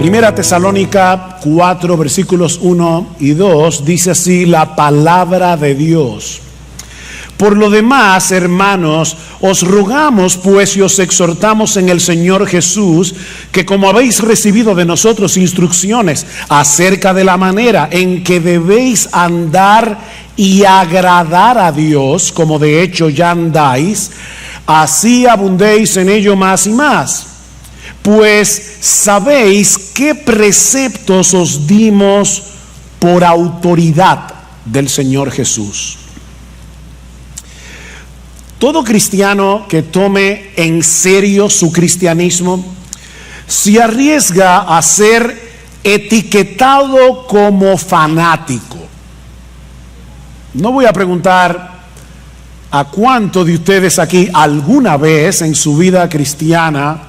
Primera Tesalónica 4, versículos 1 y 2, dice así la palabra de Dios. Por lo demás, hermanos, os rogamos pues y os exhortamos en el Señor Jesús, que como habéis recibido de nosotros instrucciones acerca de la manera en que debéis andar y agradar a Dios, como de hecho ya andáis, así abundéis en ello más y más. Pues sabéis qué preceptos os dimos por autoridad del Señor Jesús. Todo cristiano que tome en serio su cristianismo se arriesga a ser etiquetado como fanático. No voy a preguntar a cuántos de ustedes aquí alguna vez en su vida cristiana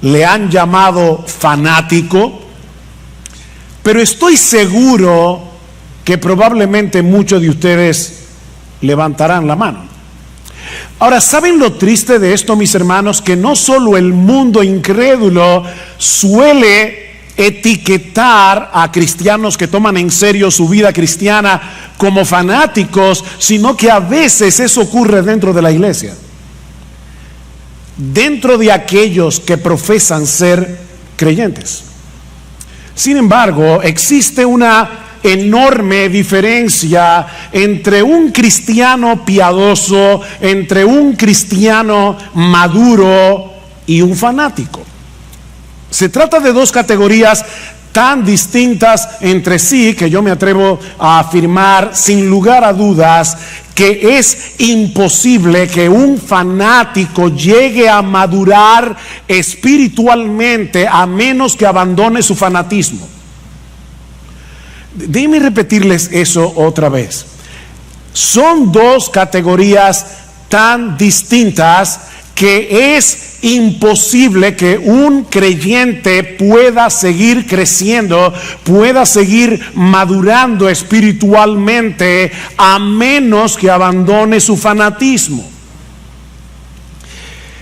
le han llamado fanático, pero estoy seguro que probablemente muchos de ustedes levantarán la mano. Ahora, ¿saben lo triste de esto, mis hermanos? Que no solo el mundo incrédulo suele etiquetar a cristianos que toman en serio su vida cristiana como fanáticos, sino que a veces eso ocurre dentro de la iglesia. Dentro de aquellos que profesan ser creyentes. Sin embargo, existe una enorme diferencia entre un cristiano piadoso, entre un cristiano maduro y un fanático. Se trata de dos categorías tan distintas entre sí que yo me atrevo a afirmar sin lugar a dudas que es imposible que un fanático llegue a madurar espiritualmente a menos que abandone su fanatismo. Déjenme repetirles eso otra vez. Son dos categorías tan distintas que es imposible que un creyente pueda seguir creciendo, pueda seguir madurando espiritualmente a menos que abandone su fanatismo.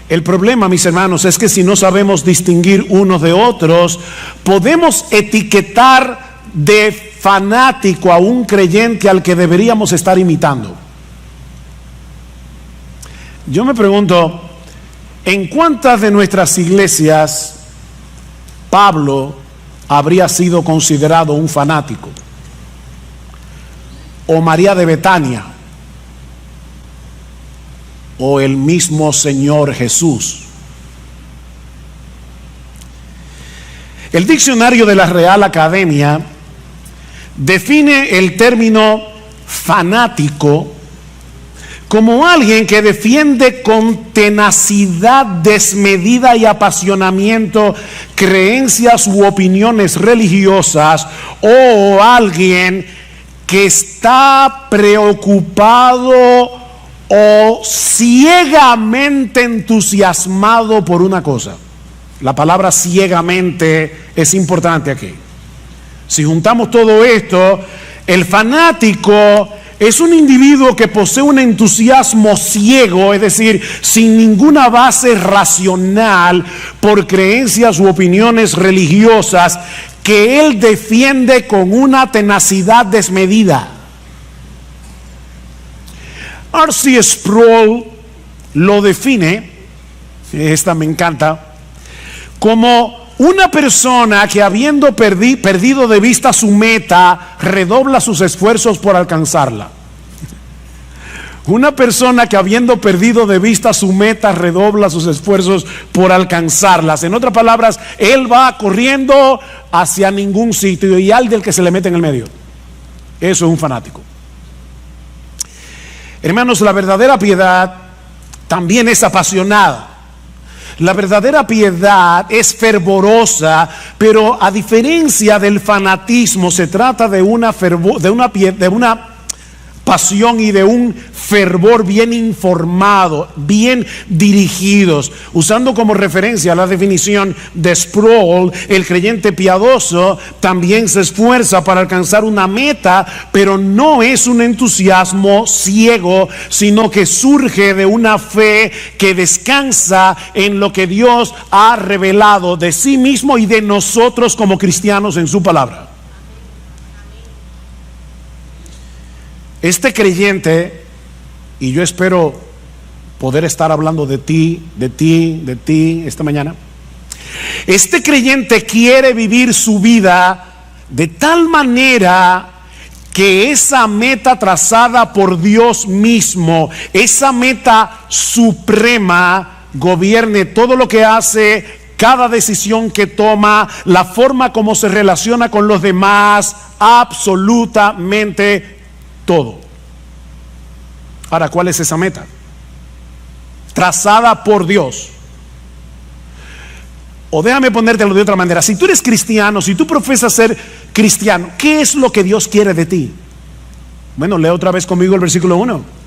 El problema, mis hermanos, es que si no sabemos distinguir unos de otros, podemos etiquetar de fanático a un creyente al que deberíamos estar imitando. Yo me pregunto, ¿en cuántas de nuestras iglesias Pablo habría sido considerado un fanático? ¿O María de Betania? ¿O el mismo Señor Jesús? El diccionario de la Real Academia define el término fanático como alguien que defiende con tenacidad desmedida y apasionamiento creencias u opiniones religiosas, o alguien que está preocupado o ciegamente entusiasmado por una cosa. La palabra ciegamente es importante aquí. Si juntamos todo esto, el fanático es un individuo que posee un entusiasmo ciego, es decir, sin ninguna base racional por creencias u opiniones religiosas que él defiende con una tenacidad desmedida. R.C. Sproul lo define, esta me encanta, como una persona que habiendo perdido de vista su meta, redobla sus esfuerzos por alcanzarla. Una persona que habiendo perdido de vista su meta, redobla sus esfuerzos por alcanzarlas. En otras palabras, él va corriendo hacia ningún sitio y al del que se le mete en el medio. Eso es un fanático. Hermanos, la verdadera piedad también es apasionada. La verdadera piedad es fervorosa, pero a diferencia del fanatismo se trata de una pasión y de un fervor bien informado, bien dirigidos. Usando como referencia la definición de Sproul, el creyente piadoso también se esfuerza para alcanzar una meta, pero no es un entusiasmo ciego, sino que surge de una fe que descansa en lo que Dios ha revelado de sí mismo y de nosotros como cristianos en su palabra. Este creyente, y yo espero poder estar hablando de ti esta mañana. Este creyente quiere vivir su vida de tal manera que esa meta trazada por Dios mismo, esa meta suprema, gobierne todo lo que hace, cada decisión que toma, la forma como se relaciona con los demás, absolutamente todo. Ahora, ¿cuál es esa meta? Trazada por Dios. O déjame ponértelo de otra manera. Si tú eres cristiano, si tú profesas ser cristiano, ¿qué es lo que Dios quiere de ti? Bueno, lee otra vez conmigo el versículo 1.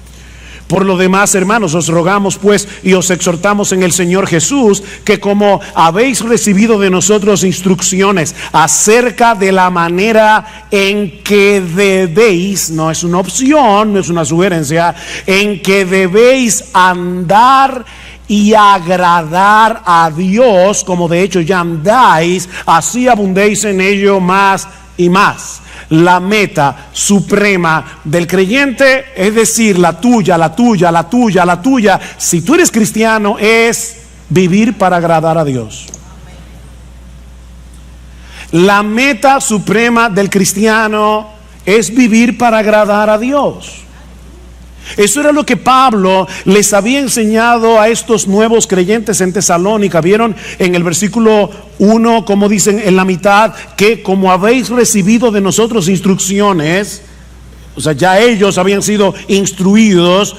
Por lo demás, hermanos, os rogamos pues y os exhortamos en el Señor Jesús, que como habéis recibido de nosotros instrucciones acerca de la manera en que debéis, no es una opción, no es una sugerencia, en que debéis andar y agradar a Dios, como de hecho ya andáis, así abundéis en ello más y más. La meta suprema del creyente, es decir, la tuya, si tú eres cristiano, es vivir para agradar a Dios. La meta suprema del cristiano es vivir para agradar a Dios. Eso era lo que Pablo les había enseñado a estos nuevos creyentes en Tesalónica. Vieron en el versículo 1, como dicen en la mitad, que como habéis recibido de nosotros instrucciones, o sea, ya ellos habían sido instruidos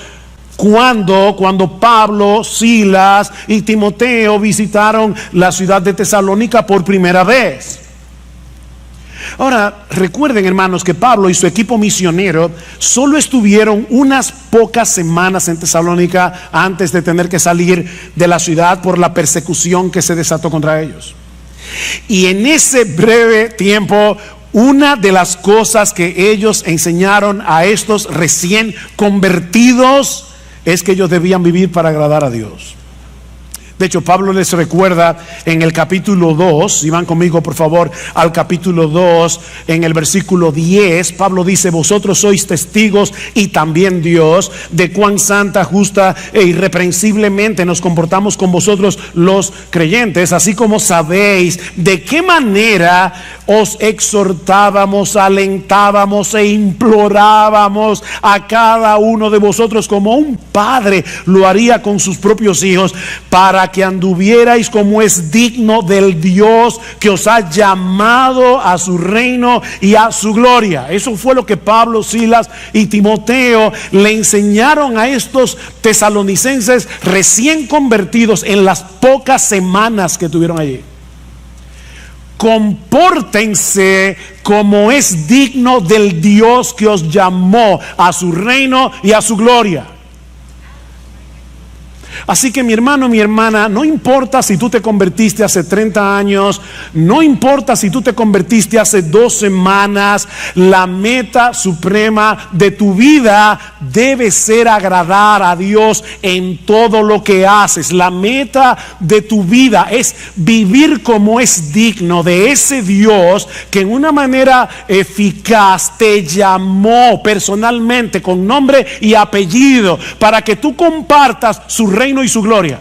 cuando Pablo, Silas y Timoteo visitaron la ciudad de Tesalónica por primera vez. Ahora, recuerden, hermanos, que Pablo y su equipo misionero solo estuvieron unas pocas semanas en Tesalónica antes de tener que salir de la ciudad por la persecución que se desató contra ellos. Y en ese breve tiempo, una de las cosas que ellos enseñaron a estos recién convertidos es que ellos debían vivir para agradar a Dios. De hecho, Pablo les recuerda en el capítulo 2, si van conmigo por favor al capítulo 2, en el versículo 10, Pablo dice: vosotros sois testigos y también Dios de cuán santa, justa e irreprensiblemente nos comportamos con vosotros los creyentes, así como sabéis de qué manera os exhortábamos, alentábamos e implorábamos a cada uno de vosotros como un padre lo haría con sus propios hijos, para que anduvierais como es digno del Dios que os ha llamado a su reino y a su gloria. Eso fue lo que Pablo, Silas y Timoteo le enseñaron a estos tesalonicenses recién convertidos en las pocas semanas que tuvieron allí. Compórtense como es digno del Dios que os llamó a su reino y a su gloria. Así que mi hermano, mi hermana, no importa si tú te convertiste hace 30 años, no importa si tú te convertiste hace 2 semanas, la meta suprema de tu vida debe ser agradar a Dios en todo lo que haces. La meta de tu vida es vivir como es digno de ese Dios que en una manera eficaz te llamó personalmente con nombre y apellido para que tú compartas su reino y su gloria.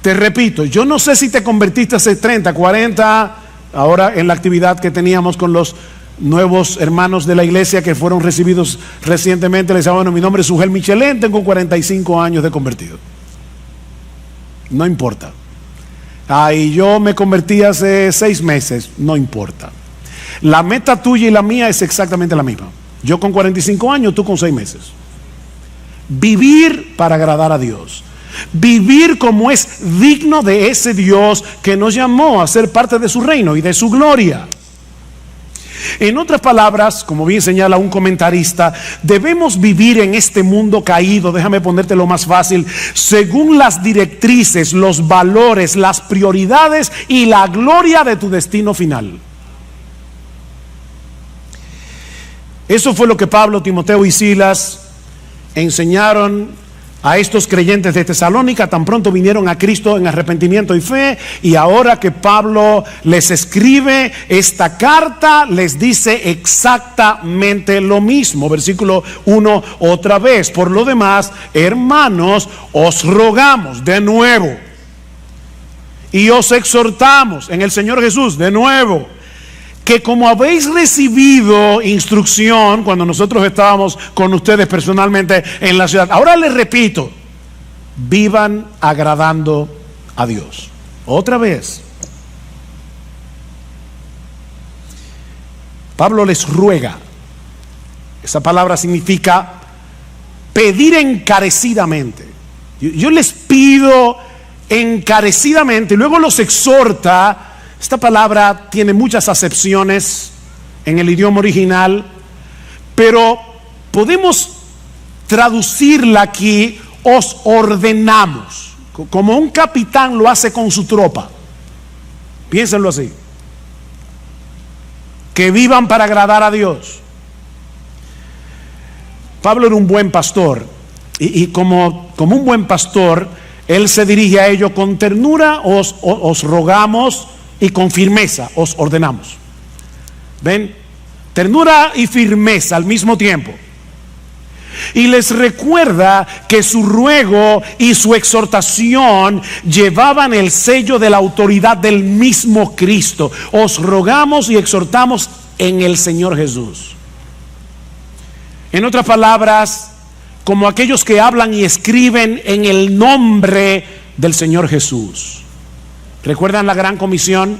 Te repito, yo no sé si te convertiste hace 30, 40, ahora en la actividad que teníamos con los nuevos hermanos de la iglesia que fueron recibidos recientemente. Les decía: bueno, mi nombre es Ugel Michelén, tengo 45 años de convertido. No importa. Y yo me convertí hace 6 meses. No importa. La meta tuya y la mía es exactamente la misma. Yo con 45 años, tú con 6 meses. Vivir para agradar a Dios. Vivir como es digno de ese Dios que nos llamó a ser parte de su reino y de su gloria. En otras palabras, como bien señala un comentarista, debemos vivir en este mundo caído, déjame ponértelo más fácil, según las directrices, los valores, las prioridades y la gloria de tu destino final. Eso fue lo que Pablo, Timoteo y Silas enseñaron a estos creyentes de Tesalónica tan pronto vinieron a Cristo en arrepentimiento y fe, y ahora que Pablo les escribe esta carta, les dice exactamente lo mismo. Versículo 1 otra vez: por lo demás, hermanos, os rogamos de nuevo y os exhortamos en el Señor Jesús de nuevo, que como habéis recibido instrucción cuando nosotros estábamos con ustedes personalmente en la ciudad, ahora les repito, vivan agradando a Dios. Otra vez, Pablo les ruega. Esa palabra significa pedir encarecidamente. Yo les pido encarecidamente, y luego los exhorta. Esta palabra tiene muchas acepciones en el idioma original, pero podemos traducirla aquí: os ordenamos, como un capitán lo hace con su tropa. Piénsenlo así: que vivan para agradar a Dios. Pablo era un buen pastor, y como un buen pastor, él se dirige a ellos con ternura: os rogamos, y con firmeza os ordenamos. ¿Ven? Ternura y firmeza al mismo tiempo. Y les recuerda que su ruego y su exhortación llevaban el sello de la autoridad del mismo Cristo. Os rogamos y exhortamos en el Señor Jesús. En otras palabras, como aquellos que hablan y escriben en el nombre del Señor Jesús. ¿Recuerdan la gran comisión?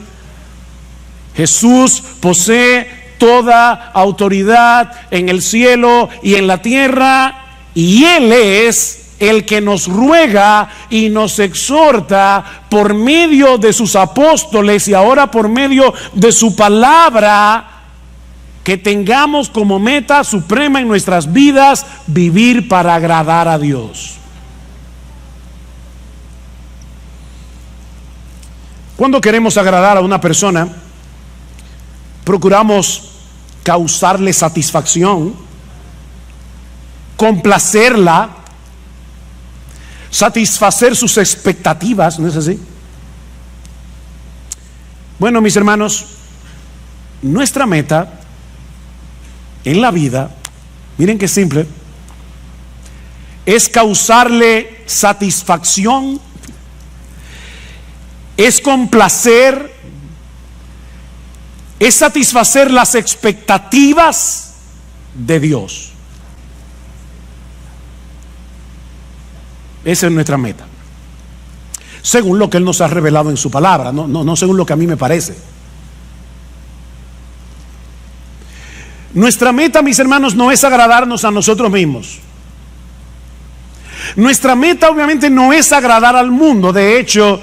Jesús posee toda autoridad en el cielo y en la tierra, y Él es el que nos ruega y nos exhorta por medio de sus apóstoles y ahora por medio de su palabra, que tengamos como meta suprema en nuestras vidas vivir para agradar a Dios. Cuando queremos agradar a una persona, procuramos causarle satisfacción, complacerla, satisfacer sus expectativas, ¿no es así? Bueno, mis hermanos, nuestra meta en la vida, miren qué simple, es causarle satisfacción, es complacer, es satisfacer las expectativas de Dios. Esa es nuestra meta, según lo que Él nos ha revelado en su palabra, no según lo que a mí me parece. Nuestra meta, mis hermanos, no es agradarnos a nosotros mismos. Nuestra meta obviamente no es agradar al mundo. De hecho,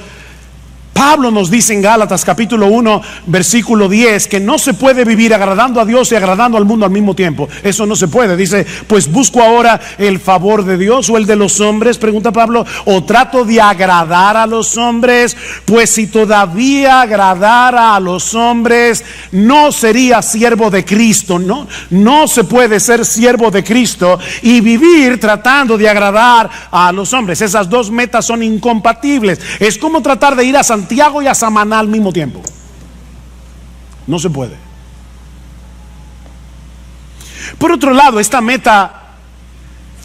Pablo nos dice en Gálatas capítulo 1 versículo 10 que no se puede vivir agradando a Dios y agradando al mundo al mismo tiempo. Eso no se puede. Dice: pues busco ahora el favor de Dios o el de los hombres, pregunta Pablo, o trato de agradar a los hombres. Pues si todavía agradara a los hombres, no sería siervo de Cristo. No se puede ser siervo de Cristo y vivir tratando de agradar a los hombres. Esas dos metas son incompatibles. Es como tratar de ir a Santiago y a Samaná al mismo tiempo. No se puede. Por otro lado, esta meta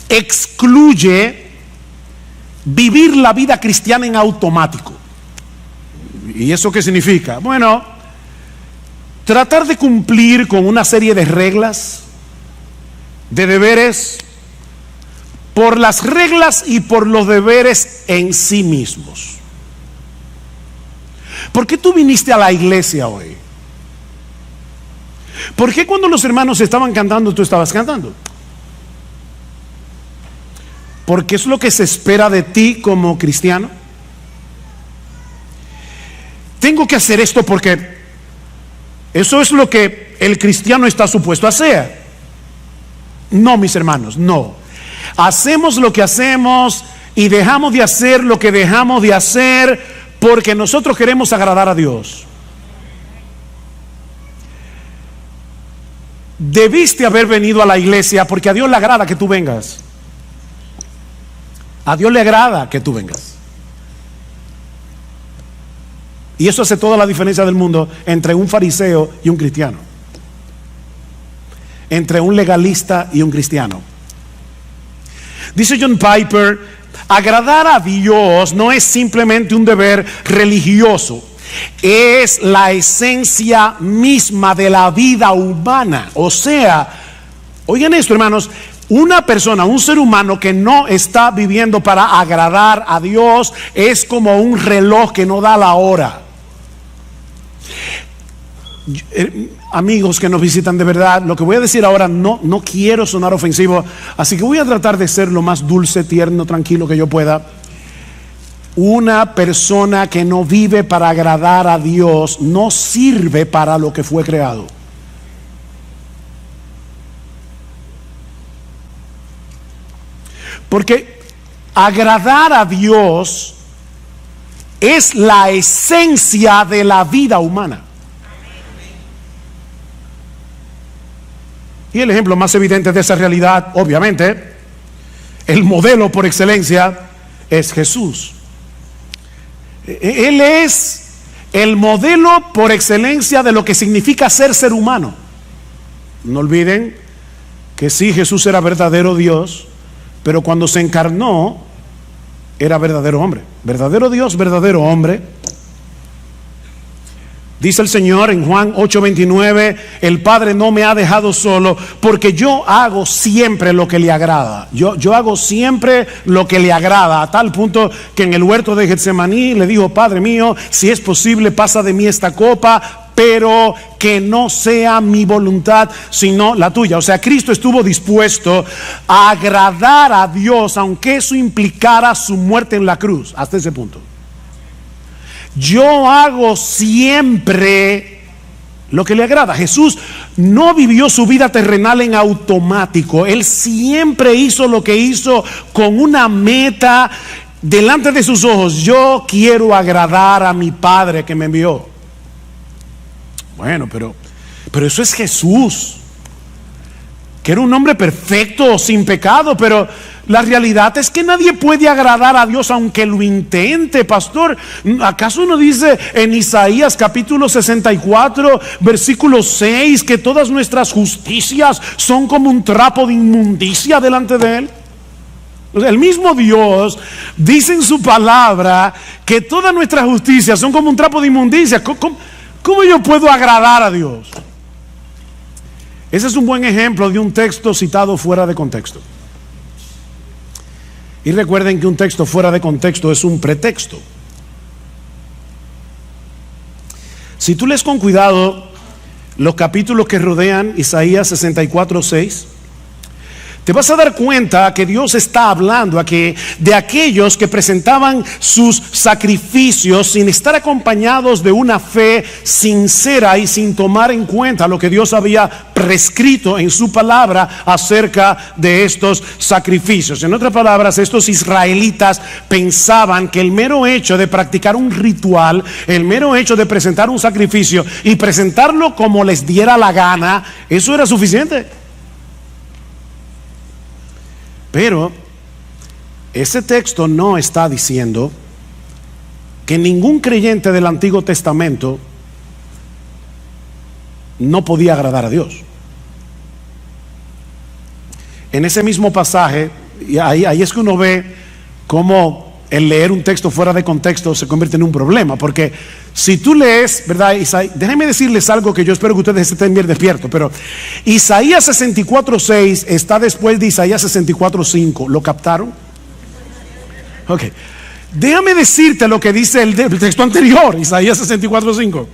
excluye vivir la vida cristiana en automático. ¿Y eso qué significa? Bueno, tratar de cumplir con una serie de reglas, de deberes, por las reglas y por los deberes en sí mismos. ¿Por qué tú viniste a la iglesia hoy? ¿Por qué cuando los hermanos estaban cantando tú estabas cantando? Porque es lo que se espera de ti como cristiano. Tengo que hacer esto porque Eso es lo que el cristiano está supuesto a hacer. No, mis hermanos, no. Hacemos lo que hacemos y dejamos de hacer lo que dejamos de hacer porque nosotros queremos agradar a Dios. Debiste haber venido a la iglesia porque a Dios le agrada que tú vengas. A Dios le agrada que tú vengas. Y eso hace toda la diferencia del mundo entre un fariseo y un cristiano, entre un legalista y un cristiano. Dice John Piper, agradar a Dios no es simplemente un deber religioso, es la esencia misma de la vida humana. O sea, oigan esto, hermanos, una persona, un ser humano que no está viviendo para agradar a Dios es como un reloj que no da la hora. Amigos que nos visitan, de verdad, lo que voy a decir ahora no quiero sonar ofensivo, así que voy a tratar de ser lo más dulce, tierno, tranquilo que yo pueda. Una persona que no vive para agradar a Dios no sirve para lo que fue creado. Porque agradar a Dios es la esencia de la vida humana. Y el ejemplo más evidente de esa realidad, obviamente, el modelo por excelencia es Jesús. Él es el modelo por excelencia de lo que significa ser humano. No olviden que sí, Jesús era verdadero Dios, pero cuando se encarnó era verdadero hombre. Verdadero Dios, verdadero hombre. Dice el Señor en Juan 8:29, el Padre no me ha dejado solo porque yo hago siempre lo que le agrada. Yo hago siempre lo que le agrada, a tal punto que en el huerto de Getsemaní le dijo: Padre mío, si es posible, pasa de mí esta copa, pero que no sea mi voluntad sino la tuya. O sea, Cristo estuvo dispuesto a agradar a Dios aunque eso implicara su muerte en la cruz, hasta ese punto. Yo hago siempre lo que le agrada. Jesús no vivió su vida terrenal en automático. Él siempre hizo lo que hizo con una meta delante de sus ojos. Yo quiero agradar a mi Padre que me envió. Bueno, pero eso es Jesús, que era un hombre perfecto, sin pecado, pero la realidad es que nadie puede agradar a Dios aunque lo intente, pastor. ¿Acaso no dice en Isaías capítulo 64, versículo 6, que todas nuestras justicias son como un trapo de inmundicia delante de Él? El mismo Dios dice en su palabra que todas nuestras justicias son como un trapo de inmundicia. ¿Cómo yo puedo agradar a Dios? Ese es un buen ejemplo de un texto citado fuera de contexto. Y recuerden que un texto fuera de contexto es un pretexto. Si tú lees con cuidado los capítulos que rodean Isaías 64:6, te vas a dar cuenta que Dios está hablando aquí de aquellos que presentaban sus sacrificios sin estar acompañados de una fe sincera y sin tomar en cuenta lo que Dios había prescrito en su palabra acerca de estos sacrificios. En otras palabras, estos israelitas pensaban que el mero hecho de practicar un ritual, el mero hecho de presentar un sacrificio y presentarlo como les diera la gana, eso era suficiente. Pero ese texto no está diciendo que ningún creyente del Antiguo Testamento no podía agradar a Dios. En ese mismo pasaje, y ahí es que uno ve cómo el leer un texto fuera de contexto se convierte en un problema, porque si tú lees, ¿verdad? Déjenme decirles algo que yo espero que ustedes estén bien despiertos, pero Isaías 64:6 está después de Isaías 64:5. ¿Lo captaron? Ok. Déjame decirte lo que dice el texto anterior, Isaías 64:5.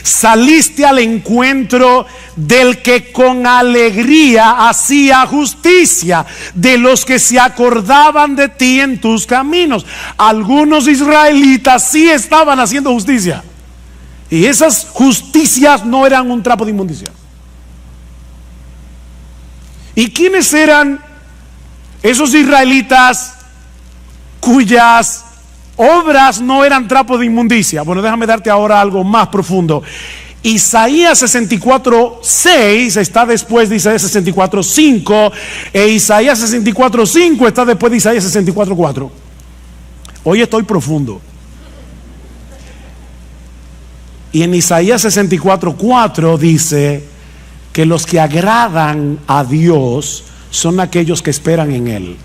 Saliste al encuentro del que con alegría hacía justicia, de los que se acordaban de ti en tus caminos. Algunos israelitas sí estaban haciendo justicia. Y esas justicias no eran un trapo de inmundicia. ¿Y quiénes eran esos israelitas cuyas obras no eran trapo de inmundicia? Bueno, déjame darte ahora algo más profundo. Isaías 64:6 está después de Isaías 64:5, e Isaías 64:5 está después de Isaías 64:4. Hoy estoy profundo. Y en Isaías 64:4 dice que los que agradan a Dios son aquellos que esperan en Él.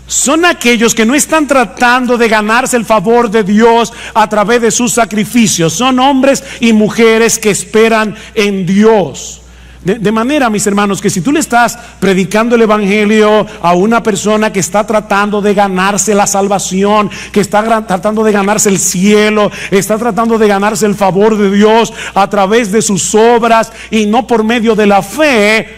Son aquellos que no están tratando de ganarse el favor de Dios a través de sus sacrificios. Son hombres y mujeres que esperan en Dios. De manera, mis hermanos, que si tú le estás predicando el evangelio a una persona que está tratando de ganarse la salvación, que está tratando de ganarse el cielo, está tratando de ganarse el favor de Dios a través de sus obras y no por medio de la fe,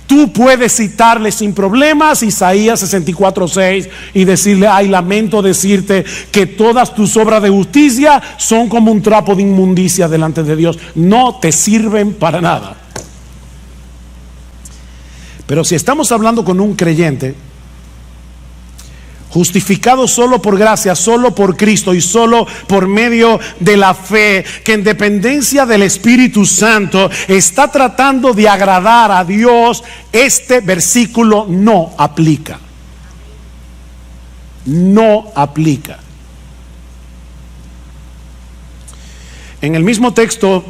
tú puedes citarle sin problemas Isaías 64:6 y decirle: ay, lamento decirte que todas tus obras de justicia son como un trapo de inmundicia delante de Dios, no te sirven para nada. Pero si estamos hablando con un creyente justificado solo por gracia, solo por Cristo y solo por medio de la fe, que en dependencia del Espíritu Santo está tratando de agradar a Dios, este versículo no aplica. No aplica. En el mismo texto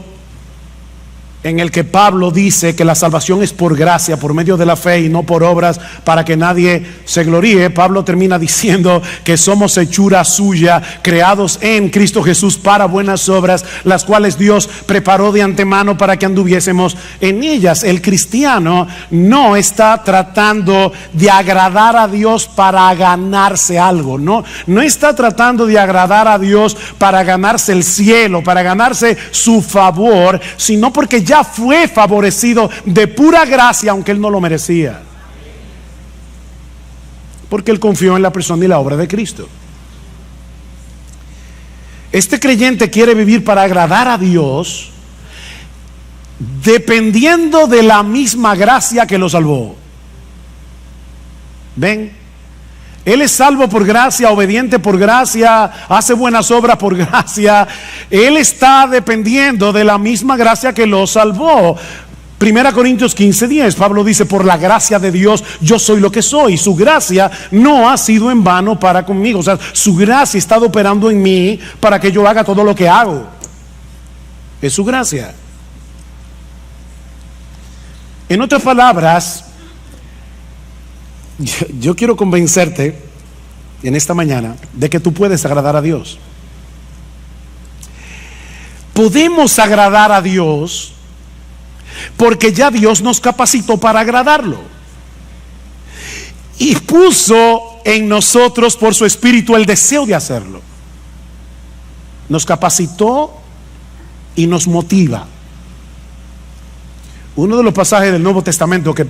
en el que Pablo dice que la salvación es por gracia, por medio de la fe y no por obras, para que nadie se gloríe, Pablo termina diciendo que somos hechura suya, creados en Cristo Jesús para buenas obras, las cuales Dios preparó de antemano para que anduviésemos en ellas. El cristiano no está tratando de agradar a Dios para ganarse algo, no está tratando de agradar a Dios para ganarse el cielo, para ganarse su favor, sino porque ya fue favorecido de pura gracia, aunque él no lo merecía, porque él confió en la persona y la obra de Cristo. Este creyente quiere vivir para agradar a Dios, dependiendo de la misma gracia que lo salvó. ¿Ven? Él es salvo por gracia, obediente por gracia, hace buenas obras por gracia. Él está dependiendo de la misma gracia que lo salvó. 1 Corintios 15:10, Pablo dice: por la gracia de Dios yo soy lo que soy. Su gracia no ha sido en vano para conmigo. O sea, su gracia ha estado operando en mí para que yo haga todo lo que hago. Es su gracia. En otras palabras, yo quiero convencerte en esta mañana de que tú puedes agradar a Dios. Podemos agradar a Dios porque ya Dios nos capacitó para agradarlo y puso en nosotros por su Espíritu el deseo de hacerlo. Nos capacitó y nos motiva. Uno de los pasajes del Nuevo Testamento que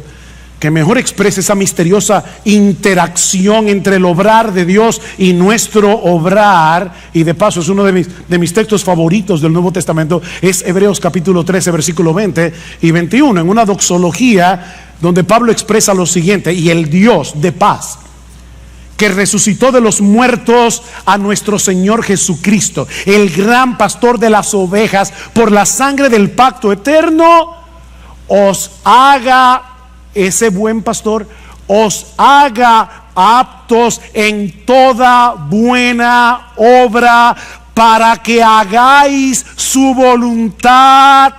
mejor expresa esa misteriosa interacción entre el obrar de Dios y nuestro obrar, y de paso es uno de mis textos favoritos del Nuevo Testamento, es Hebreos capítulo 13 versículo 20 y 21, en una doxología donde Pablo expresa lo siguiente: y el Dios de paz, que resucitó de los muertos a nuestro Señor Jesucristo, el gran pastor de las ovejas, por la sangre del pacto eterno, os haga, ese buen pastor, os haga aptos en toda buena obra, para que hagáis su voluntad.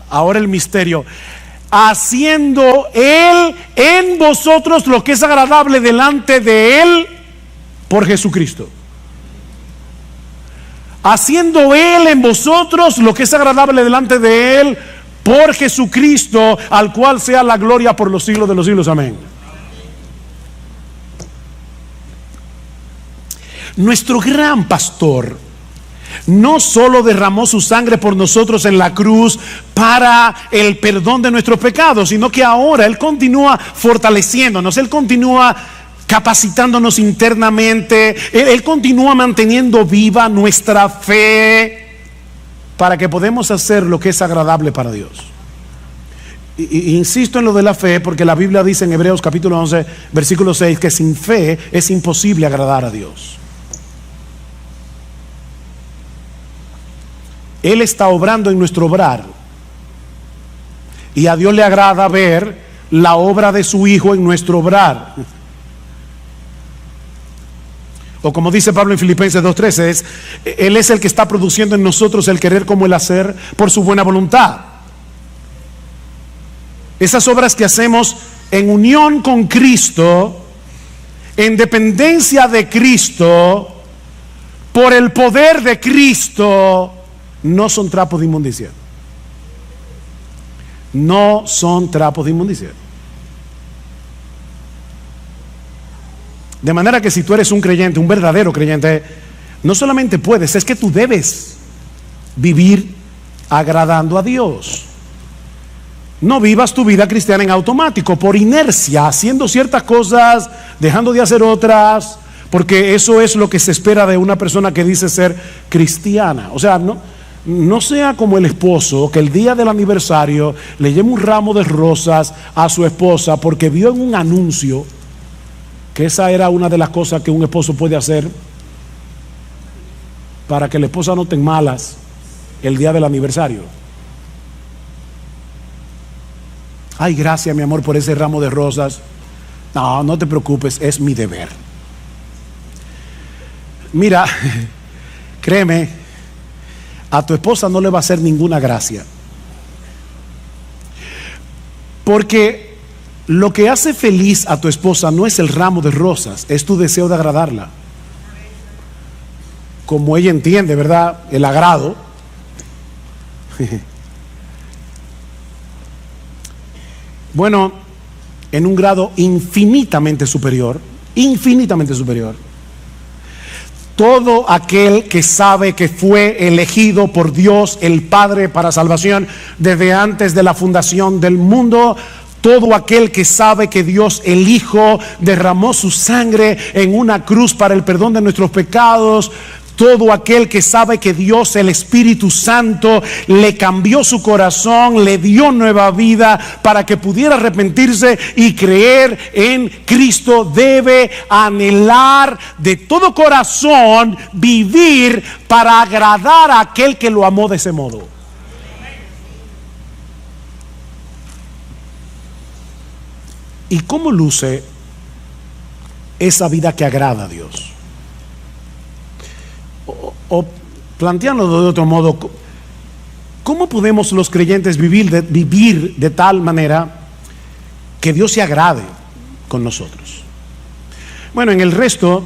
Ahora el misterio: haciendo Él en vosotros lo que es agradable delante de Él por Jesucristo. Haciendo Él en vosotros lo que es agradable delante de Él por Jesucristo, al cual sea la gloria por los siglos de los siglos. Amén. Nuestro gran pastor no solo derramó su sangre por nosotros en la cruz para el perdón de nuestros pecados, sino que ahora Él continúa fortaleciéndonos, Él continúa capacitándonos internamente. Él continúa manteniendo viva nuestra fe para que podamos hacer lo que es agradable para Dios. Insisto en lo de la fe porque la Biblia dice en Hebreos capítulo 11 versículo 6 que sin fe es imposible agradar a Dios. Él está obrando en nuestro obrar y a Dios le agrada ver la obra de su Hijo en nuestro obrar. O como dice Pablo en Filipenses 2:13, Él es el que está produciendo en nosotros el querer como el hacer por su buena voluntad. Esas obras que hacemos en unión con Cristo, en dependencia de Cristo, por el poder de Cristo, no son trapos de inmundicia. No son trapos de inmundicia. De manera que si tú eres un creyente, un verdadero creyente, no solamente puedes, es que tú debes vivir agradando a Dios. No vivas tu vida cristiana en automático, por inercia, haciendo ciertas cosas, dejando de hacer otras, porque eso es lo que se espera de una persona que dice ser cristiana. O sea, no sea como el esposo que el día del aniversario le lleva un ramo de rosas a su esposa porque vio en un anuncio que esa era una de las cosas que un esposo puede hacer para que la esposa no esté malas el día del aniversario. Ay, gracias mi amor por ese ramo de rosas. No, no te preocupes, es mi deber. Mira, créeme, a tu esposa no le va a hacer ninguna gracia. Porque lo que hace feliz a tu esposa no es el ramo de rosas, es tu deseo de agradarla. Como ella entiende, ¿verdad? El agrado. Bueno, en un grado infinitamente superior, todo aquel que sabe que fue elegido por Dios el Padre para salvación desde antes de la fundación del mundo, todo aquel que sabe que Dios el Hijo derramó su sangre en una cruz para el perdón de nuestros pecados, todo aquel que sabe que Dios el Espíritu Santo le cambió su corazón, le dio nueva vida para que pudiera arrepentirse y creer en Cristo, debe anhelar de todo corazón vivir para agradar a aquel que lo amó de ese modo. ¿Y cómo luce esa vida que agrada a Dios? O planteándolo de otro modo, ¿cómo podemos los creyentes vivir de tal manera que Dios se agrade con nosotros? Bueno, en el resto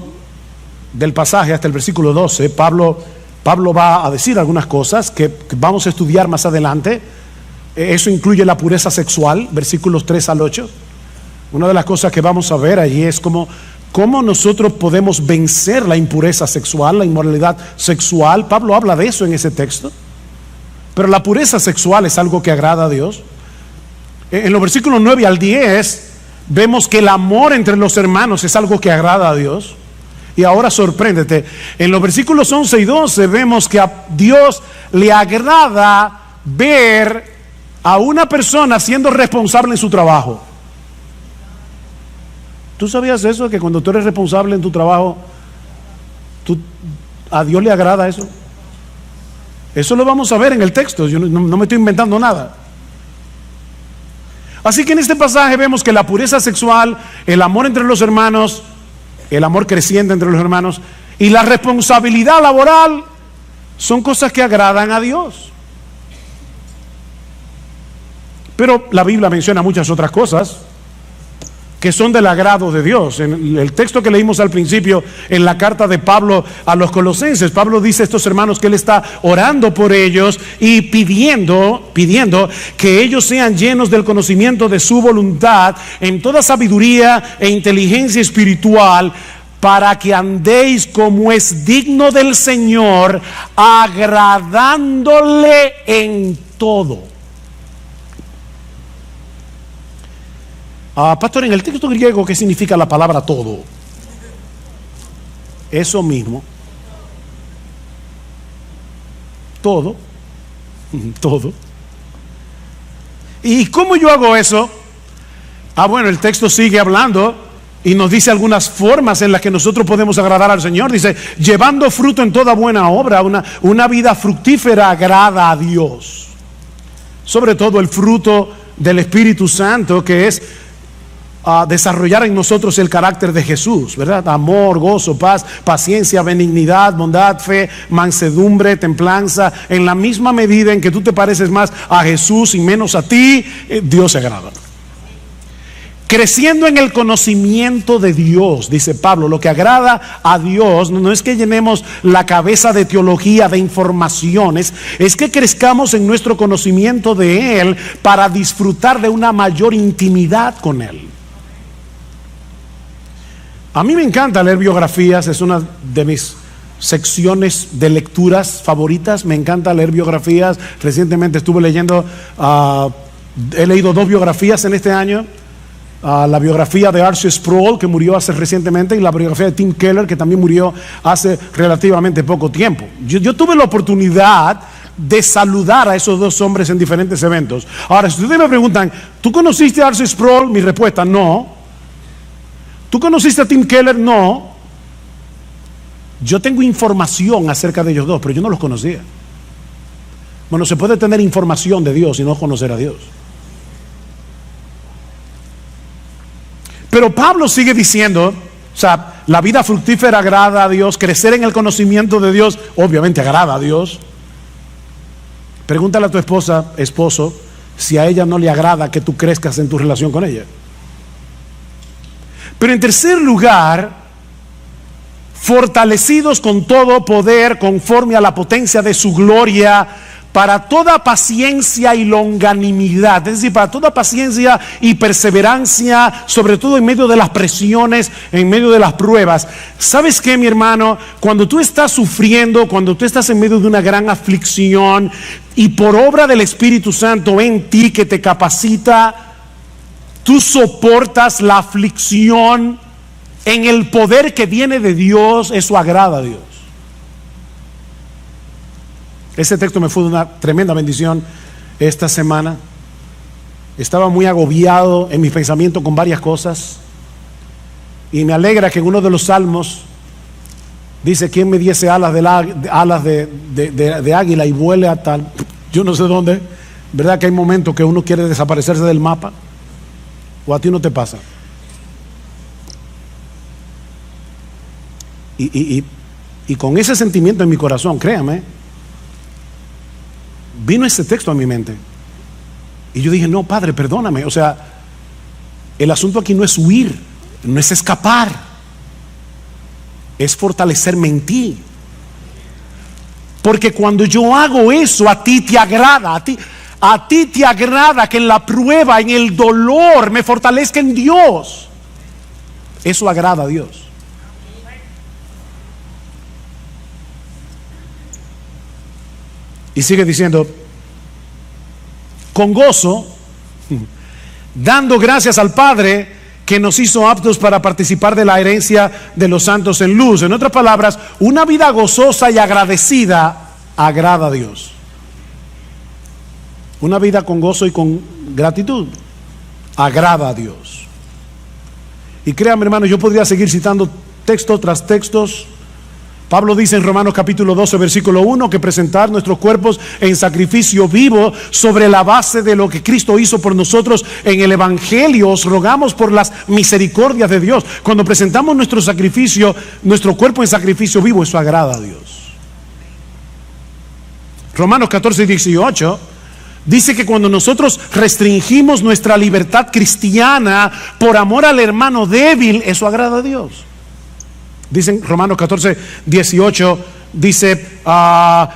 del pasaje, hasta el versículo 12, Pablo va a decir algunas cosas que vamos a estudiar más adelante. Eso incluye la pureza sexual, versículos 3 al 8. Una de las cosas que vamos a ver allí es cómo nosotros podemos vencer la impureza sexual, la inmoralidad sexual. Pablo habla de eso en ese texto. Pero la pureza sexual es algo que agrada a Dios. En los versículos 9 al 10 vemos que el amor entre los hermanos es algo que agrada a Dios. Y ahora sorpréndete, en los versículos 11 y 12 vemos que a Dios le agrada ver a una persona siendo responsable en su trabajo. ¿Tú sabías eso? Que cuando tú eres responsable en tu trabajo, a Dios le agrada eso. Eso lo vamos a ver en el texto. Yo no me estoy inventando nada. Así que en este pasaje vemos que la pureza sexual, el amor entre los hermanos, el amor creciente entre los hermanos y la responsabilidad laboral son cosas que agradan a Dios. Pero la Biblia menciona muchas otras cosas que son del agrado de Dios. En el texto que leímos al principio, en la carta de Pablo a los Colosenses, Pablo dice a estos hermanos que él está orando por ellos y pidiendo que ellos sean llenos del conocimiento de su voluntad en toda sabiduría e inteligencia espiritual, para que andéis como es digno del Señor, agradándole en todo. Pastor, en el texto griego, ¿qué significa la palabra todo? Eso mismo. Todo. Todo. ¿Y cómo yo hago eso? Bueno, el texto sigue hablando y nos dice algunas formas en las que nosotros podemos agradar al Señor. Dice, llevando fruto en toda buena obra, una vida fructífera agrada a Dios. Sobre todo el fruto del Espíritu Santo, que es desarrollar en nosotros el carácter de Jesús, ¿verdad? Amor, gozo, paz, paciencia, benignidad, bondad, fe, mansedumbre, templanza. En la misma medida en que tú te pareces más a Jesús y menos a ti, Dios se agrada. Creciendo en el conocimiento de Dios, dice Pablo. Lo que agrada a Dios no es que llenemos la cabeza de teología, de informaciones, es que crezcamos en nuestro conocimiento de Él para disfrutar de una mayor intimidad con Él. A mí me encanta leer biografías, es una de mis secciones de lecturas favoritas. Me encanta leer biografías. Recientemente estuve leyendo, he leído 2 biografías en este año. La biografía de R.C. Sproul, que murió hace recientemente, y la biografía de Tim Keller, que también murió hace relativamente poco tiempo. Yo tuve la oportunidad de saludar a esos 2 hombres en diferentes eventos. Ahora, si ustedes me preguntan, ¿tú conociste a R.C. Sproul? Mi respuesta, no. ¿Tú conociste a Tim Keller? No. Yo tengo información acerca de ellos 2, pero yo no los conocía. Bueno, se puede tener información de Dios y no conocer a Dios. Pero Pablo sigue diciendo, la vida fructífera agrada a Dios, crecer en el conocimiento de Dios, obviamente agrada a Dios. Pregúntale a tu esposa, esposo, si a ella no le agrada que tú crezcas en tu relación con ella. Pero en tercer lugar, fortalecidos con todo poder conforme a la potencia de su gloria, para toda paciencia y longanimidad, es decir, para toda paciencia y perseverancia, sobre todo en medio de las presiones, en medio de las pruebas. ¿Sabes qué, mi hermano? Cuando tú estás sufriendo, cuando tú estás en medio de una gran aflicción y por obra del Espíritu Santo en ti que te capacita, tú soportas la aflicción en el poder que viene de Dios. Eso agrada a Dios. Ese texto me fue de una tremenda bendición esta semana. Estaba muy agobiado en mi pensamiento con varias cosas, y me alegra que en uno de los salmos dice: ¿quién me diese alas de águila y vuele a tal, yo no sé dónde? ¿Verdad que hay momentos que uno quiere desaparecerse del mapa? ¿O a ti no te pasa? Y con ese sentimiento en mi corazón, créame, vino ese texto a mi mente. Y yo dije: no, Padre, perdóname. O sea, el asunto aquí no es huir, no es escapar, es fortalecerme en ti. Porque cuando yo hago eso, a ti te agrada, a ti te agrada que en la prueba, en el dolor, me fortalezca en Dios. Eso agrada a Dios. Y sigue diciendo: con gozo, dando gracias al Padre que nos hizo aptos para participar de la herencia de los santos en luz. En otras palabras, una vida gozosa y agradecida agrada a Dios. Una vida con gozo y con gratitud agrada a Dios. Y créanme, hermano, yo podría seguir citando texto tras textos. Pablo dice en Romanos capítulo 12, versículo 1, que presentar nuestros cuerpos en sacrificio vivo sobre la base de lo que Cristo hizo por nosotros en el Evangelio. Os rogamos por las misericordias de Dios. Cuando presentamos nuestro sacrificio, nuestro cuerpo en sacrificio vivo, eso agrada a Dios. Romanos 14, 18 dice que cuando nosotros restringimos nuestra libertad cristiana por amor al hermano débil, eso agrada a Dios. Dicen Romanos 14, 18, dice,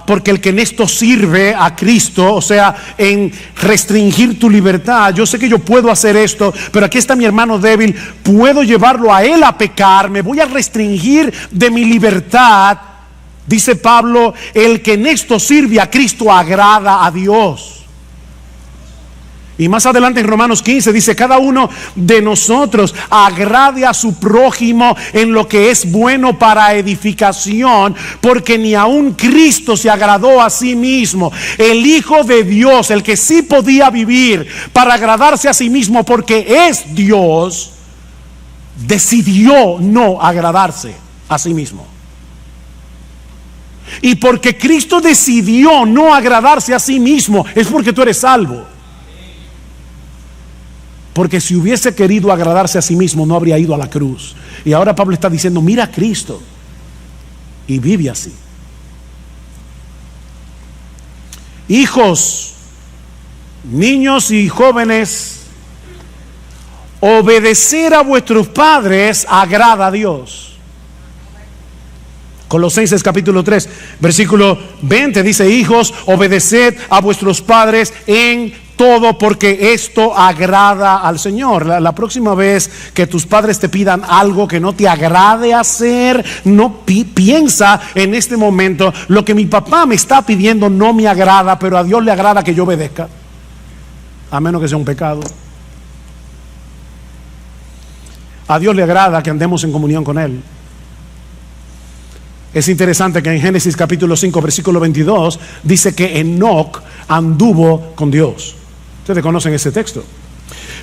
porque el que en esto sirve a Cristo, o sea, en restringir tu libertad, yo sé que yo puedo hacer esto, pero aquí está mi hermano débil, puedo llevarlo a él a pecar, me voy a restringir de mi libertad. Dice Pablo, el que en esto sirve a Cristo agrada a Dios. Y más adelante en Romanos 15 dice: cada uno de nosotros agrade a su prójimo en lo que es bueno para edificación, porque ni aun Cristo se agradó a sí mismo. El Hijo de Dios, el que sí podía vivir para agradarse a sí mismo porque es Dios, decidió no agradarse a sí mismo. Y porque Cristo decidió no agradarse a sí mismo, es porque tú eres salvo. Porque si hubiese querido agradarse a sí mismo, no habría ido a la cruz. Y ahora Pablo está diciendo: mira a Cristo y vive así. Hijos, niños y jóvenes, obedecer a vuestros padres agrada a Dios. Colosenses capítulo 3 versículo 20 dice: hijos, obedeced a vuestros padres en todo, porque esto agrada al Señor. La próxima vez que tus padres te pidan algo que no te agrade hacer, no piensa en este momento: lo que mi papá me está pidiendo no me agrada, pero a Dios le agrada que yo obedezca, a menos que sea un pecado. A Dios le agrada que andemos en comunión con Él. Es interesante que en Génesis capítulo 5 versículo 22 dice que Enoc anduvo con Dios. Ustedes conocen ese texto.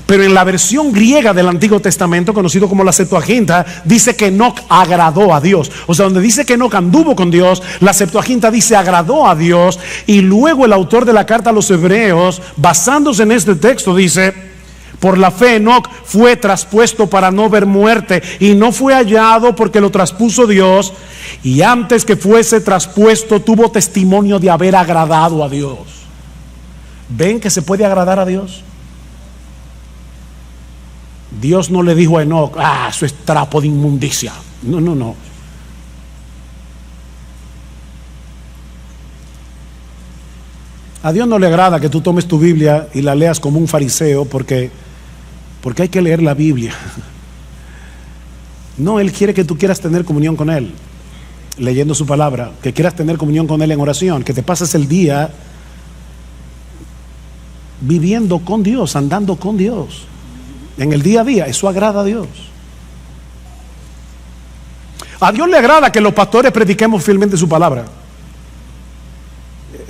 Pero en la versión griega del Antiguo Testamento, conocido como la Septuaginta, dice que Enoc agradó a Dios. O sea, donde dice que Enoc anduvo con Dios, la Septuaginta dice agradó a Dios. Y luego el autor de la carta a los Hebreos, basándose en este texto, dice: por la fe Enoc fue traspuesto para no ver muerte, y no fue hallado porque lo traspuso Dios, y antes que fuese traspuesto tuvo testimonio de haber agradado a Dios. ¿Ven que se puede agradar a Dios? Dios no le dijo a Enoc: eso es trapo de inmundicia. No. A Dios no le agrada que tú tomes tu Biblia y la leas como un fariseo porque hay que leer la Biblia. No, Él quiere que tú quieras tener comunión con Él, leyendo su palabra, que quieras tener comunión con Él en oración, que te pases el día viviendo con Dios, andando con Dios, en el día a día. Eso agrada a Dios. A Dios le agrada que los pastores prediquemos fielmente su palabra.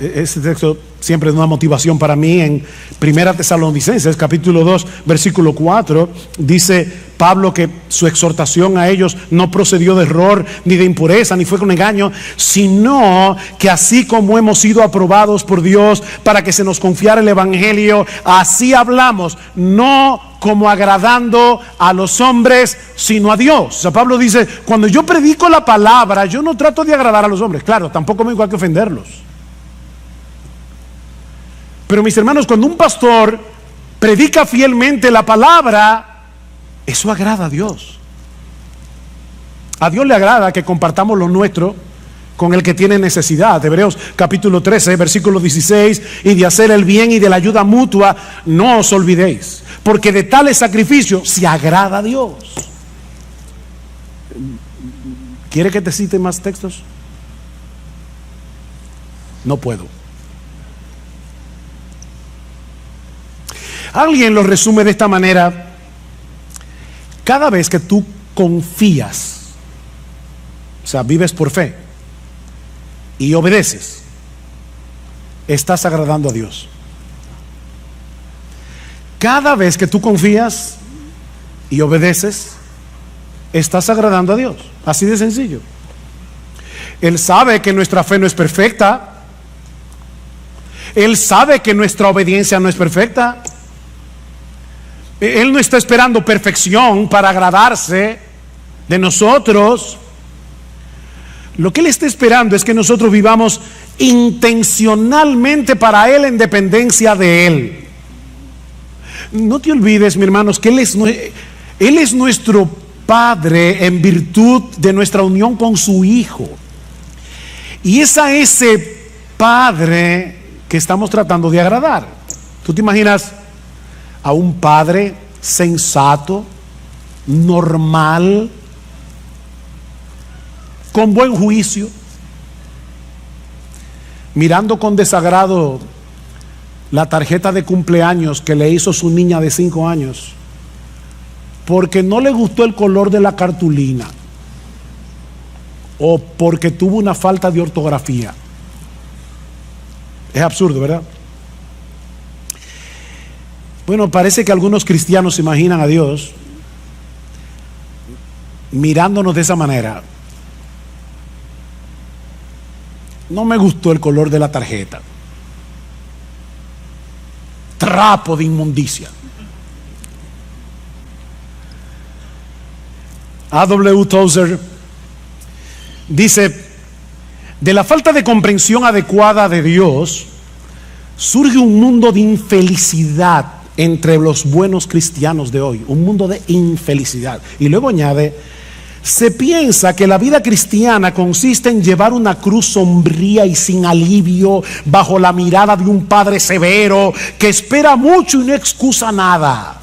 Ese texto siempre es una motivación para mí. En Primera Tesalonicenses capítulo 2 versículo 4 dice Pablo que su exhortación a ellos no procedió de error, ni de impureza, ni fue con engaño, sino que así como hemos sido aprobados por Dios para que se nos confiara el evangelio, así hablamos, no como agradando a los hombres, sino a Dios. O sea, Pablo dice: cuando yo predico la palabra, yo no trato de agradar a los hombres. Claro, tampoco me digo hay que ofenderlos. Pero mis hermanos, cuando un pastor predica fielmente la palabra, eso agrada a Dios. A Dios le agrada que compartamos lo nuestro con el que tiene necesidad. Hebreos capítulo 13 versículo 16: y de hacer el bien y de la ayuda mutua no os olvidéis, porque de tales sacrificios se agrada a Dios. ¿Quiere que te cite más textos? No puedo. Alguien lo resume de esta manera: cada vez que tú confías, o sea, vives por fe y obedeces, estás agradando a Dios. Cada vez que tú confías y obedeces, estás agradando a Dios. Así de sencillo. Él sabe que nuestra fe no es perfecta. Él sabe que nuestra obediencia no es perfecta. Él no está esperando perfección para agradarse de nosotros. Lo que Él está esperando es que nosotros vivamos intencionalmente para Él, en dependencia de Él. No te olvides, mis hermanos, que Él es nuestro Padre en virtud de nuestra unión con su Hijo. Y es a ese Padre que estamos tratando de agradar. ¿Tú te imaginas a un padre sensato, normal, con buen juicio, mirando con desagrado la tarjeta de cumpleaños que le hizo su niña de 5 años porque no le gustó el color de la cartulina o porque tuvo una falta de ortografía. Es absurdo, ¿verdad? Bueno, parece que algunos cristianos se imaginan a Dios mirándonos de esa manera. No me gustó el color de la tarjeta. Trapo de inmundicia. A.W. Tozer dice: de la falta de comprensión adecuada de Dios surge un mundo de infelicidad entre los buenos cristianos de hoy, un mundo de infelicidad. Y luego añade: se piensa que la vida cristiana consiste en llevar una cruz sombría y sin alivio bajo la mirada de un padre severo que espera mucho y no excusa nada.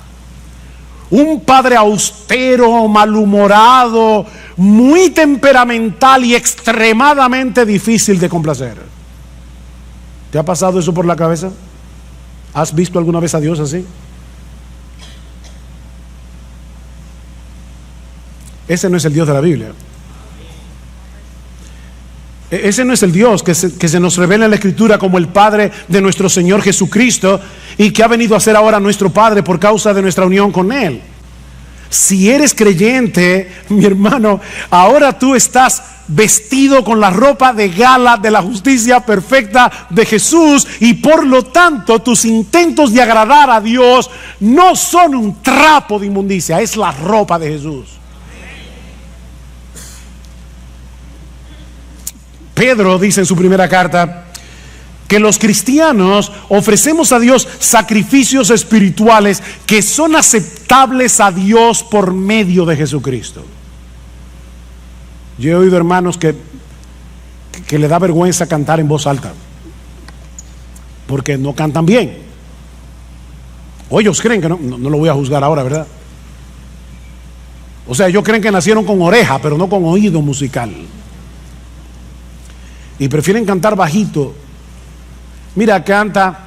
Un padre austero, malhumorado, muy temperamental y extremadamente difícil de complacer. ¿Te ha pasado eso por la cabeza? ¿Has visto alguna vez a Dios así? Ese no es el Dios de la Biblia. Ese no es el Dios que se nos revela en la Escritura como el Padre de nuestro Señor Jesucristo y que ha venido a ser ahora nuestro Padre por causa de nuestra unión con Él. Si eres creyente, mi hermano, ahora tú estás vestido con la ropa de gala de la justicia perfecta de Jesús, y por lo tanto tus intentos de agradar a Dios no son un trapo de inmundicia, es la ropa de Jesús. Pedro dice en su primera carta que los cristianos ofrecemos a Dios sacrificios espirituales que son aceptables a Dios por medio de Jesucristo. Yo he oído hermanos que le da vergüenza cantar en voz alta porque no cantan bien. O ellos creen que no lo voy a juzgar ahora, ¿verdad? O sea, ellos creen que nacieron con oreja, pero no con oído musical. Y prefieren cantar bajito. Mira, canta.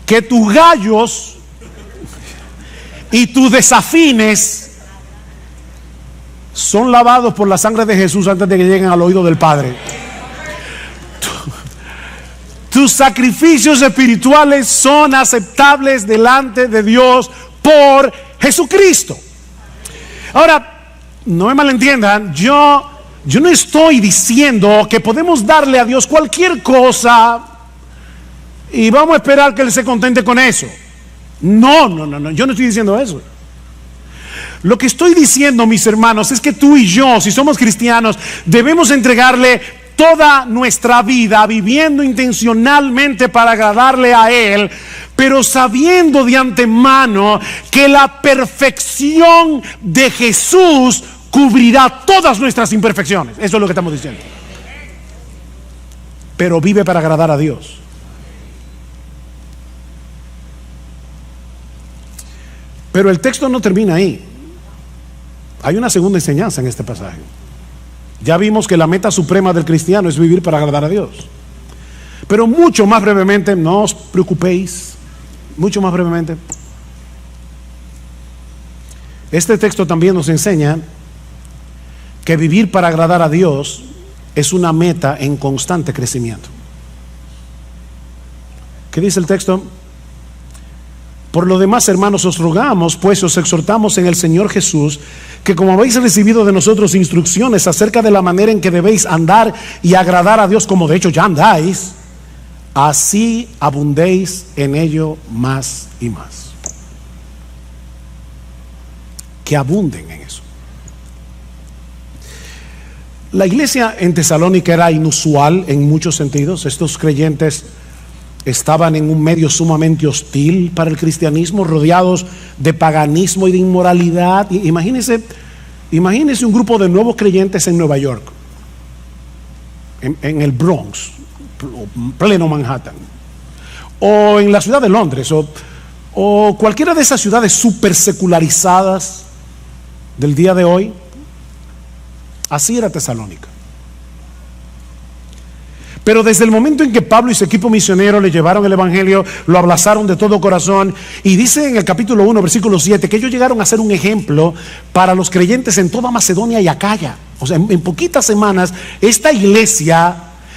Que tus gallos y tus desafines son lavados por la sangre de Jesús antes de que lleguen al oído del Padre. Tus sacrificios espirituales son aceptables delante de Dios por Jesucristo. Ahora, no me malentiendan, yo no estoy diciendo que podemos darle a Dios cualquier cosa y vamos a esperar que Él se contente con eso. No, yo no estoy diciendo eso. Lo que estoy diciendo, mis hermanos, es que tú y yo, si somos cristianos, debemos entregarle toda nuestra vida viviendo intencionalmente para agradarle a Él, pero sabiendo de antemano que la perfección de Jesús cubrirá todas nuestras imperfecciones. Eso es lo que estamos diciendo. Pero vive para agradar a Dios. Pero el texto no termina ahí. Hay una segunda enseñanza en este pasaje. Ya vimos que la meta suprema del cristiano es vivir para agradar a Dios. Pero mucho más brevemente, no os preocupéis, mucho más brevemente, este texto también nos enseña que vivir para agradar a Dios es una meta en constante crecimiento. ¿Qué dice el texto? Por lo demás, hermanos, os rogamos, pues os exhortamos en el Señor Jesús, que como habéis recibido de nosotros instrucciones acerca de la manera en que debéis andar y agradar a Dios, como de hecho ya andáis, así abundéis en ello más y más. Que abunden en eso. La iglesia en Tesalónica era inusual en muchos sentidos. Estos creyentes estaban en un medio sumamente hostil para el cristianismo, rodeados de paganismo y de inmoralidad. Imagínense un grupo de nuevos creyentes en Nueva York, en el Bronx, pleno Manhattan, o en la ciudad de Londres, o cualquiera de esas ciudades super secularizadas del día de hoy. Así era Tesalónica. Pero desde el momento en que Pablo y su equipo misionero le llevaron el evangelio, lo abrazaron de todo corazón, y dice en el capítulo 1, versículo 7, que ellos llegaron a ser un ejemplo para los creyentes en toda Macedonia y Acaya. O sea, en poquitas semanas esta iglesia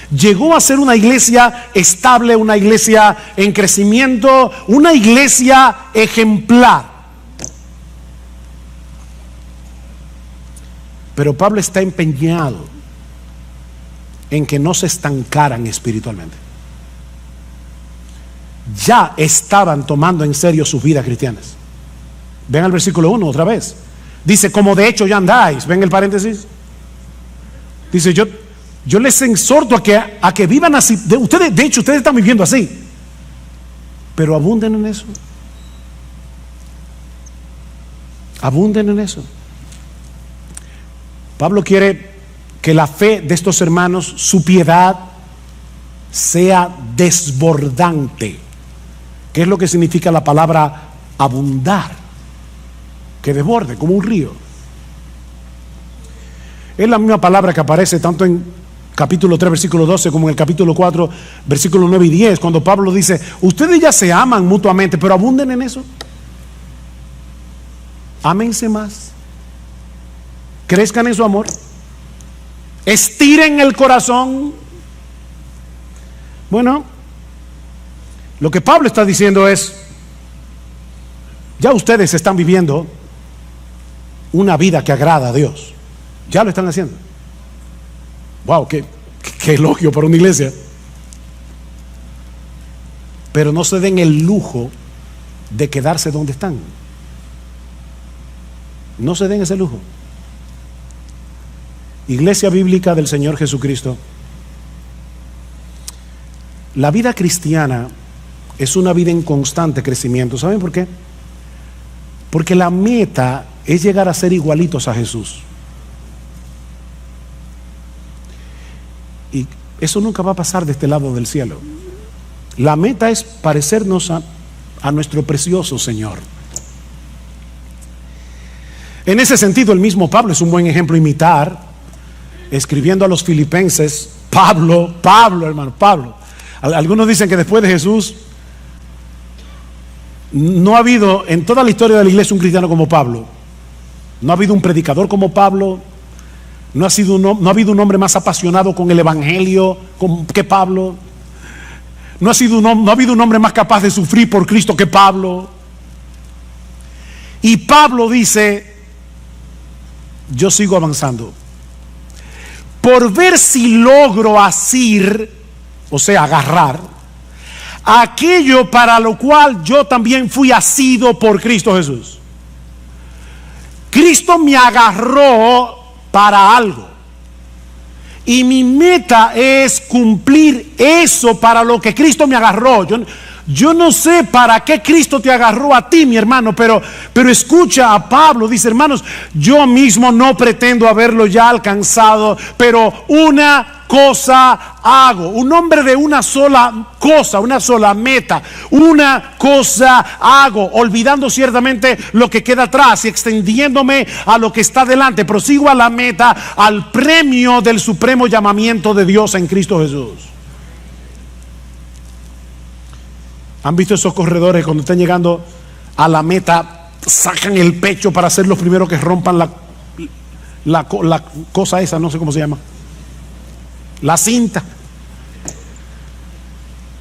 llegó a ser una iglesia estable, una iglesia en crecimiento, una iglesia ejemplar. Pero Pablo está empeñado en que no se estancaran espiritualmente. Ya estaban tomando en serio sus vidas cristianas. Ven al versículo 1 otra vez. Dice, como de hecho ya andáis. Ven el paréntesis. Dice, yo les exhorto a que vivan así. De hecho, ustedes están viviendo así. Pero abunden en eso. Abunden en eso. Pablo quiere que la fe de estos hermanos, su piedad, sea desbordante. ¿Qué es lo que significa la palabra abundar? Que desborde, como un río. Es la misma palabra que aparece tanto en capítulo 3, versículo 12, como en el capítulo 4, versículo 9 y 10, cuando Pablo dice, ustedes ya se aman mutuamente, pero abunden en eso. Ámense más. Crezcan en su amor. Estiren el corazón. Bueno, lo que Pablo está diciendo es, ya ustedes están viviendo una vida que agrada a Dios. Ya lo están haciendo. Wow, qué elogio para una iglesia. Pero no se den el lujo de quedarse donde están. No se den ese lujo. Iglesia Bíblica del Señor Jesucristo, la vida cristiana es una vida en constante crecimiento. ¿Saben por qué? Porque la meta es llegar a ser igualitos a Jesús. Y eso nunca va a pasar de este lado del cielo. La meta es parecernos a nuestro precioso Señor. En ese sentido, el mismo Pablo es un buen ejemplo a imitar. Escribiendo a los filipenses, Pablo, hermano, Pablo. Algunos dicen que después de Jesús no ha habido en toda la historia de la iglesia un cristiano como Pablo. No ha habido un predicador como Pablo. No ha habido un hombre más apasionado con el evangelio que Pablo. No ha habido un hombre más capaz de sufrir por Cristo que Pablo. Y Pablo dice, yo sigo avanzando por ver si logro asir, o sea, agarrar aquello para lo cual yo también fui asido por Cristo Jesús. Cristo me agarró para algo, y mi meta es cumplir eso para lo que Cristo me agarró. Yo no sé para qué Cristo te agarró a ti, mi hermano, pero escucha a Pablo. Dice, hermanos, yo mismo no pretendo haberlo ya alcanzado, pero una cosa hago. Un hombre de una sola cosa, una sola meta. Una cosa hago, olvidando ciertamente lo que queda atrás y extendiéndome a lo que está delante. Prosigo a la meta, al premio del supremo llamamiento de Dios en Cristo Jesús. ¿Han visto esos corredores cuando están llegando a la meta, sacan el pecho para ser los primeros que rompan la cosa esa, no sé cómo se llama, la cinta?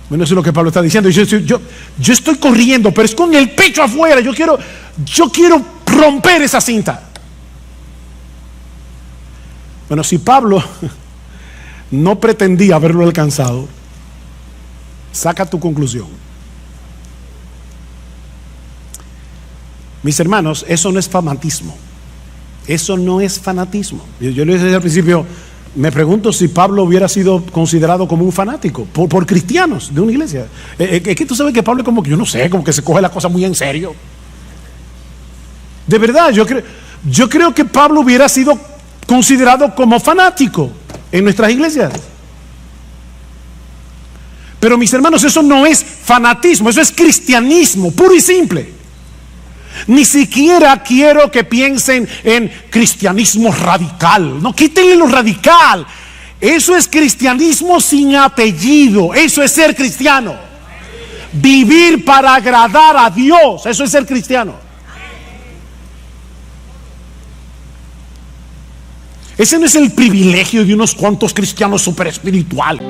Bueno, eso es lo que Pablo está diciendo. Yo estoy corriendo, pero es con el pecho afuera. Yo quiero romper esa cinta. Bueno, si Pablo no pretendía haberlo alcanzado, saca tu conclusión. Mis hermanos, eso no es fanatismo. Eso no es fanatismo. Yo le dije al principio, me pregunto si Pablo hubiera sido considerado como un fanático por cristianos de una iglesia. Es que tú sabes que Pablo es como que, yo no sé, como que se coge la cosa muy en serio. De verdad, yo creo que Pablo hubiera sido considerado como fanático en nuestras iglesias. Pero mis hermanos, eso no es fanatismo, eso es cristianismo, puro y simple. Ni siquiera quiero que piensen en cristianismo radical. No, quítenle lo radical. Eso es cristianismo sin apellido. Eso es ser cristiano. Vivir para agradar a Dios. Eso es ser cristiano. Ese no es el privilegio de unos cuantos cristianos super espirituales.